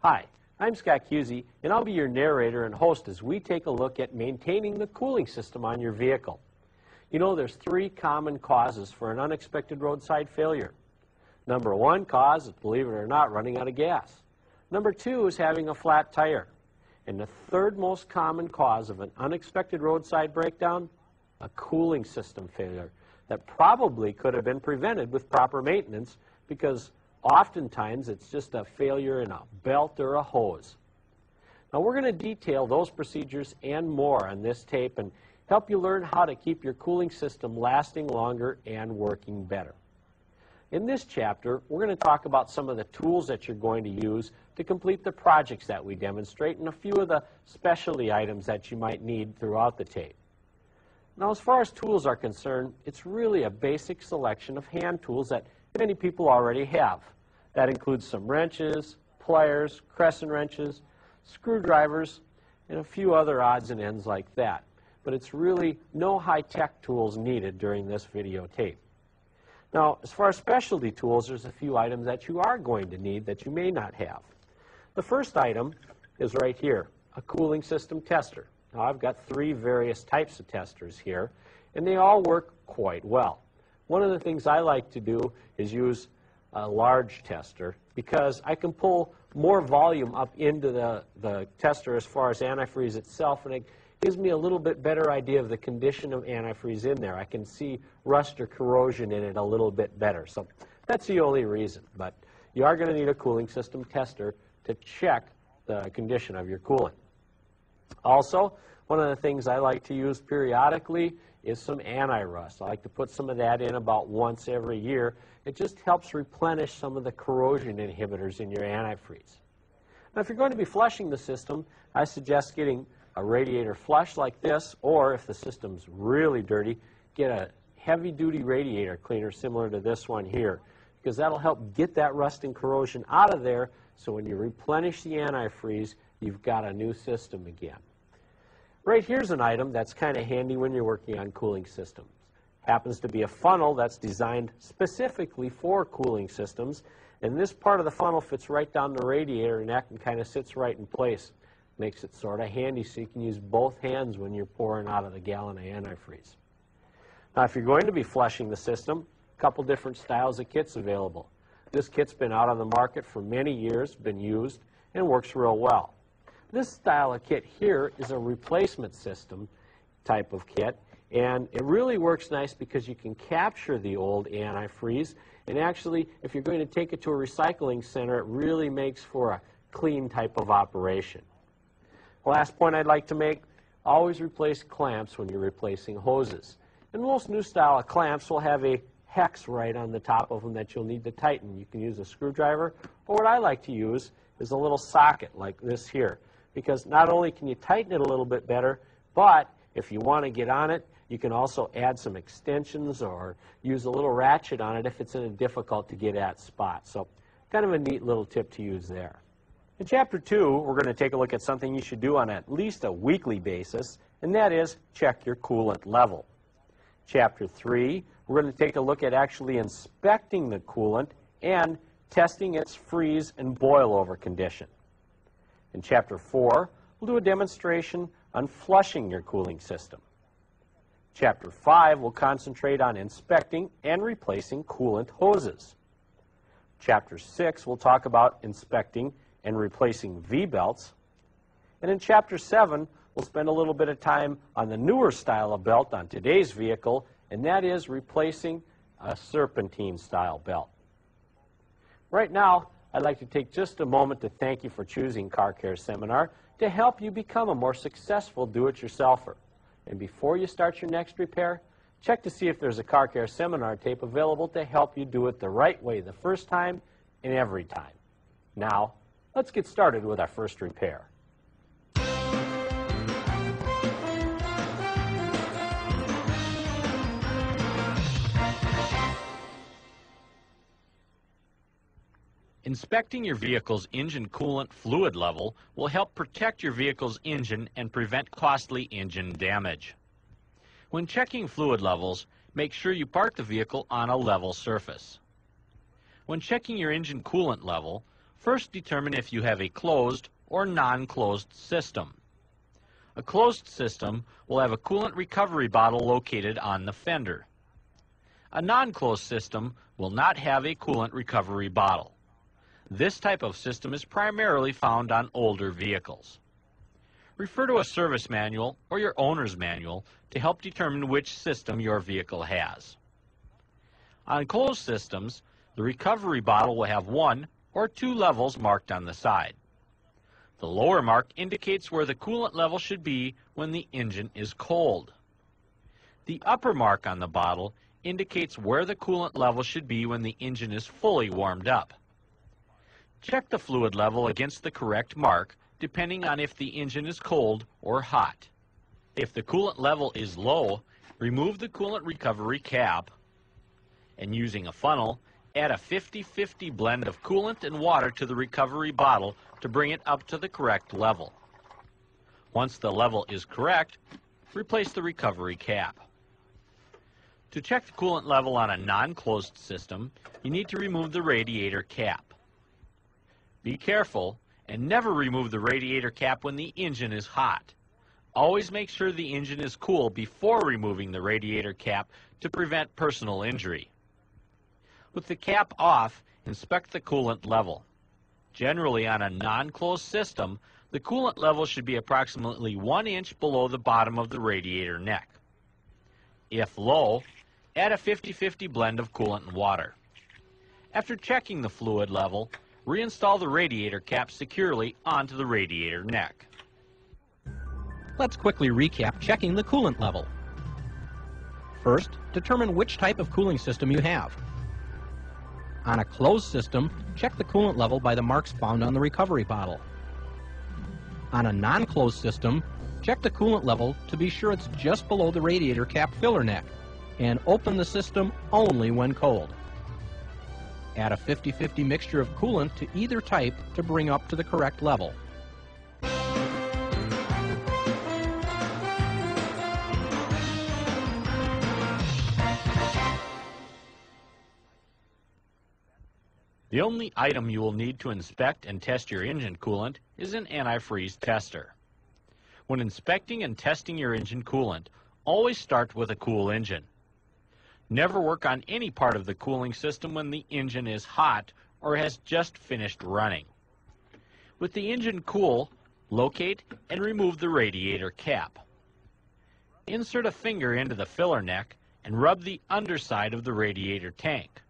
Hi, I'm Scott Cusey, and I'll be your narrator and host as we take a look at maintaining the cooling system on your vehicle. You know, there's three common causes for an unexpected roadside failure. Number one cause is, believe it or not, running out of gas. Number two is having a flat tire. And the third most common cause of an unexpected roadside breakdown, a cooling system failure that probably could have been prevented with proper maintenance, because oftentimes it's just a failure in a belt or a hose. Now we're going to detail those procedures and more on this tape and help you learn how to keep your cooling system lasting longer and working better. In this chapter, we're going to talk about some of the tools that you're going to use to complete the projects that we demonstrate and a few of the specialty items that you might need throughout the tape. Now, as far as tools are concerned, it's really a basic selection of hand tools that many people already have. That includes some wrenches, pliers, crescent wrenches, screwdrivers, and a few other odds and ends like that. But it's really no high-tech tools needed during this videotape. Now, as far as specialty tools, there's a few items that you are going to need that you may not have. The first item is right here, a cooling system tester. Now, I've got three various types of testers here, and they all work quite well. One of the things I like to do is use a large tester because I can pull more volume up into the tester as far as antifreeze itself, and it gives me a little bit better idea of the condition of antifreeze in there. I can see rust or corrosion in it a little bit better. So that's the only reason. But you are going to need a cooling system tester to check the condition of your coolant. Also, one of the things I like to use periodically is some anti-rust. I like to put some of that in about once every year. It just helps replenish some of the corrosion inhibitors in your antifreeze. Now, if you're going to be flushing the system, I suggest getting a radiator flush like this, or if the system's really dirty, get a heavy-duty radiator cleaner similar to this one here, because that'll help get that rust and corrosion out of there, so when you replenish the antifreeze, you've got a new system again. Right here's an item that's kind of handy when you're working on cooling systems. Happens to be a funnel that's designed specifically for cooling systems, and this part of the funnel fits right down the radiator neck and kind of sits right in place. Makes it sort of handy so you can use both hands when you're pouring out of the gallon of antifreeze. Now, if you're going to be flushing the system, a couple different styles of kits available. This kit's been out on the market for many years, been used, and works real well. This style of kit here is a replacement system type of kit, and it really works nice because you can capture the old antifreeze, and actually, if you're going to take it to a recycling center, it really makes for a clean type of operation. Last point I'd like to make, always replace clamps when you're replacing hoses. And most new style of clamps will have a hex right on the top of them that you'll need to tighten. You can use a screwdriver, or what I like to use is a little socket like this here, because not only can you tighten it a little bit better, but if you want to get on it, you can also add some extensions or use a little ratchet on it if it's in a difficult to get at spot. So kind of a neat little tip to use there. In Chapter 2, we're going to take a look at something you should do on at least a weekly basis, and that is check your coolant level. Chapter 3, we're going to take a look at actually inspecting the coolant and testing its freeze and boil over condition. In Chapter 4, we'll do a demonstration on flushing your cooling system. Chapter 5 will concentrate on inspecting and replacing coolant hoses. Chapter 6 will talk about inspecting and replacing V-belts. And in Chapter 7, we'll spend a little bit of time on the newer style of belt on today's vehicle, and that is replacing a serpentine style belt. Right now, I'd like to take just a moment to thank you for choosing Car Care Seminar to help you become a more successful do-it-yourselfer. And before you start your next repair, check to see if there's a Car Care Seminar tape available to help you do it the right way the first time and every time. Now, let's get started with our first repair. Inspecting your vehicle's engine coolant fluid level will help protect your vehicle's engine and prevent costly engine damage. When checking fluid levels, make sure you park the vehicle on a level surface. When checking your engine coolant level, First, determine if you have a closed or non-closed system. A closed system will have a coolant recovery bottle located on the fender. A non-closed system will not have a coolant recovery bottle. This type of system is primarily found on older vehicles. Refer to a service manual or your owner's manual to help determine which system your vehicle has. On closed systems, the recovery bottle will have 1 or 2 levels marked on the side. The lower mark indicates where the coolant level should be when the engine is cold. The upper mark on the bottle indicates where the coolant level should be when the engine is fully warmed up. Check the fluid level against the correct mark depending on if the engine is cold or hot. If the coolant level is low, remove the coolant recovery cap and using a funnel, add a 50-50 blend of coolant and water to the recovery bottle to bring it up to the correct level. Once the level is correct, replace the recovery cap. To check the coolant level on a non-closed system, you need to remove the radiator cap. Be careful and never remove the radiator cap when the engine is hot. Always make sure the engine is cool before removing the radiator cap to prevent personal injury. With the cap off, inspect the coolant level. Generally, on a non-closed system, the coolant level should be approximately 1 inch below the bottom of the radiator neck. If low, add a 50-50 blend of coolant and water. After checking the fluid level, reinstall the radiator cap securely onto the radiator neck. Let's quickly recap checking the coolant level. First, determine which type of cooling system you have. On a closed system, check the coolant level by the marks found on the recovery bottle. On a non-closed system, check the coolant level to be sure it's just below the radiator cap filler neck, and open the system only when cold. Add a 50-50 mixture of coolant to either type to bring up to the correct level. The only item you will need to inspect and test your engine coolant is an antifreeze tester. When inspecting and testing your engine coolant, always start with a cool engine. Never work on any part of the cooling system when the engine is hot or has just finished running. With the engine cool, locate and remove the radiator cap. Insert a finger into the filler neck and rub the underside of the radiator tank.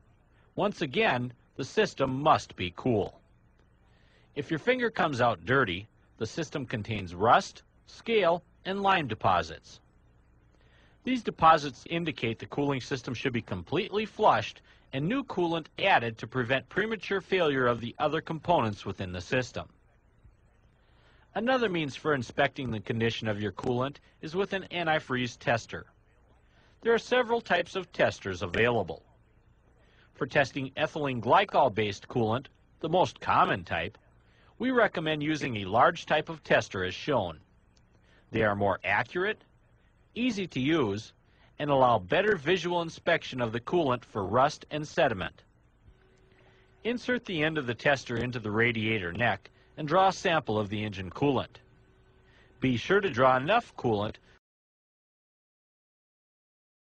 Once again, the system must be cool. If your finger comes out dirty, the system contains rust, scale, and lime deposits. These deposits indicate the cooling system should be completely flushed and new coolant added to prevent premature failure of the other components within the system. Another means for inspecting the condition of your coolant is with an antifreeze tester. There are several types of testers available. For testing ethylene glycol-based coolant, the most common type, we recommend using a large type of tester as shown. They are more accurate, easy to use, and allow better visual inspection of the coolant for rust and sediment. Insert the end of the tester into the radiator neck and draw a sample of the engine coolant. Be sure to draw enough coolant